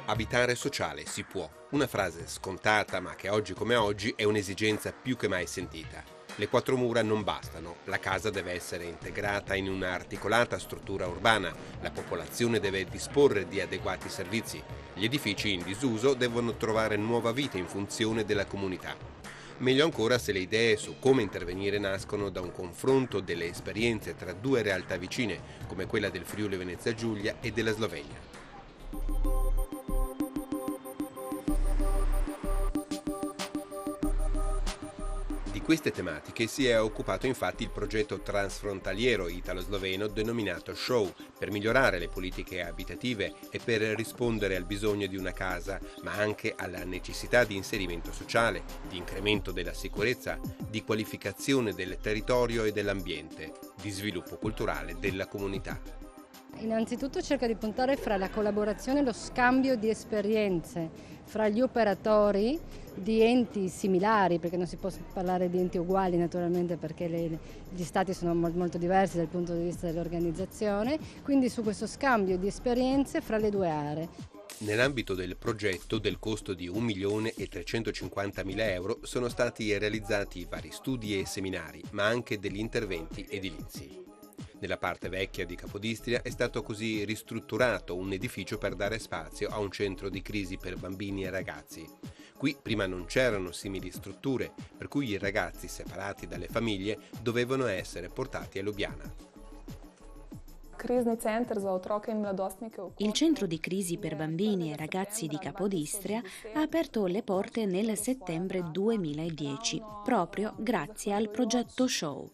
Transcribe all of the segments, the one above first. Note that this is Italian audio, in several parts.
Abitare sociale si può, una frase scontata ma che oggi come oggi è un'esigenza più che mai sentita. Le quattro mura non bastano, la casa deve essere integrata in una articolata struttura urbana, la popolazione deve disporre di adeguati servizi, gli edifici in disuso devono trovare nuova vita in funzione della comunità. Meglio ancora se le idee su come intervenire nascono da un confronto delle esperienze tra due realtà vicine, come quella del Friuli Venezia Giulia e della Slovenia. Di queste tematiche si è occupato infatti il progetto transfrontaliero italo-sloveno denominato SHOW, per migliorare le politiche abitative e per rispondere al bisogno di una casa, ma anche alla necessità di inserimento sociale, di incremento della sicurezza, di qualificazione del territorio e dell'ambiente, di sviluppo culturale della comunità. Innanzitutto cerca di puntare fra la collaborazione e lo scambio di esperienze fra gli operatori di enti similari, perché non si può parlare di enti uguali naturalmente perché gli stati sono molto diversi dal punto di vista dell'organizzazione, quindi su questo scambio di esperienze fra le due aree. Nell'ambito del progetto, del costo di 1.350.000 euro, sono stati realizzati vari studi e seminari, ma anche degli interventi edilizi. Nella parte vecchia di Capodistria è stato così ristrutturato un edificio per dare spazio a un centro di crisi per bambini e ragazzi. Qui prima non c'erano simili strutture, per cui i ragazzi separati dalle famiglie dovevano essere portati a Lubiana. Il centro di crisi per bambini e ragazzi di Capodistria ha aperto le porte nel settembre 2010, proprio grazie al progetto SHOW.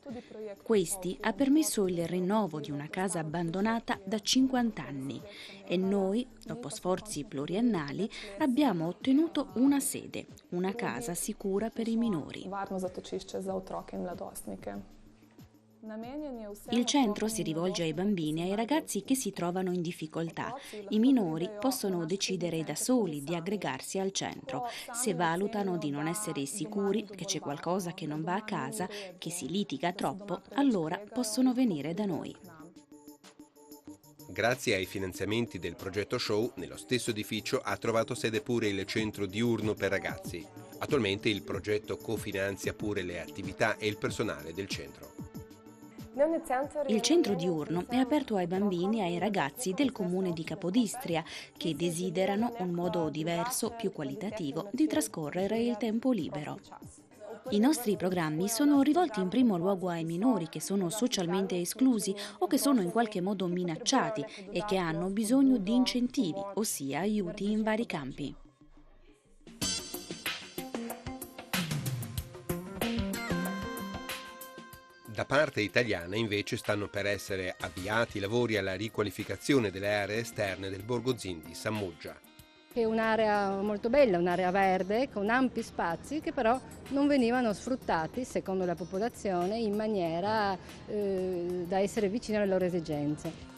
Questi ha permesso il rinnovo di una casa abbandonata da 50 anni e noi, dopo sforzi pluriennali, abbiamo ottenuto una sede, una casa sicura per i minori. Il centro si rivolge ai bambini e ai ragazzi che si trovano in difficoltà. I minori possono decidere da soli di aggregarsi al centro. Se valutano di non essere sicuri, che c'è qualcosa che non va a casa, che si litiga troppo, allora possono venire da noi. Grazie ai finanziamenti del progetto SHOW, nello stesso edificio ha trovato sede pure il centro diurno per ragazzi. Attualmente il progetto cofinanzia pure le attività e il personale del centro. Il centro diurno è aperto ai bambini e ai ragazzi del comune di Capodistria che desiderano un modo diverso, più qualitativo, di trascorrere il tempo libero. I nostri programmi sono rivolti in primo luogo ai minori che sono socialmente esclusi o che sono in qualche modo minacciati e che hanno bisogno di incentivi, ossia aiuti in vari campi. Da parte italiana invece stanno per essere avviati i lavori alla riqualificazione delle aree esterne del Borgo Zin di Samoggia. È un'area molto bella, un'area verde con ampi spazi che però non venivano sfruttati secondo la popolazione in maniera da essere vicino alle loro esigenze.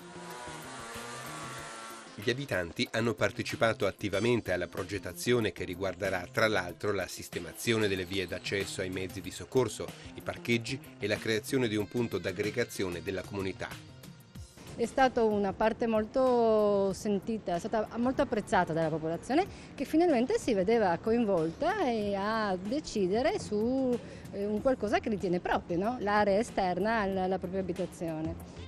Gli abitanti hanno partecipato attivamente alla progettazione che riguarderà tra l'altro la sistemazione delle vie d'accesso ai mezzi di soccorso, i parcheggi e la creazione di un punto d'aggregazione della comunità. È stata una parte molto sentita, è stata molto apprezzata dalla popolazione che finalmente si vedeva coinvolta e a decidere su un qualcosa che ritiene proprio, no? L'area esterna alla propria abitazione.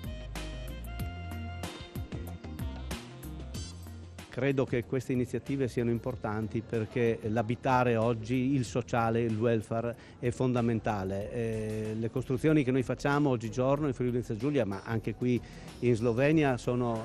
Credo che queste iniziative siano importanti perché l'abitare oggi, il sociale, il welfare è fondamentale. Le costruzioni che noi facciamo oggigiorno in Friuli Venezia Giulia, ma anche qui in Slovenia, sono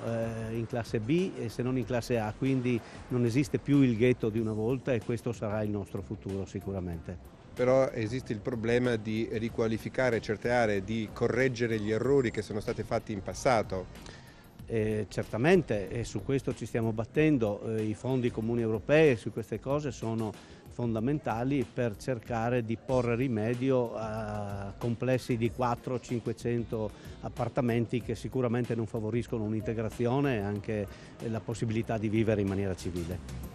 in classe B e se non in classe A, quindi non esiste più il ghetto di una volta e questo sarà il nostro futuro sicuramente. Però esiste il problema di riqualificare certe aree, di correggere gli errori che sono stati fatti in passato. Certamente e su questo ci stiamo battendo, i fondi comuni europei su queste cose sono fondamentali per cercare di porre rimedio a complessi di 400-500 appartamenti che sicuramente non favoriscono un'integrazione e anche la possibilità di vivere in maniera civile.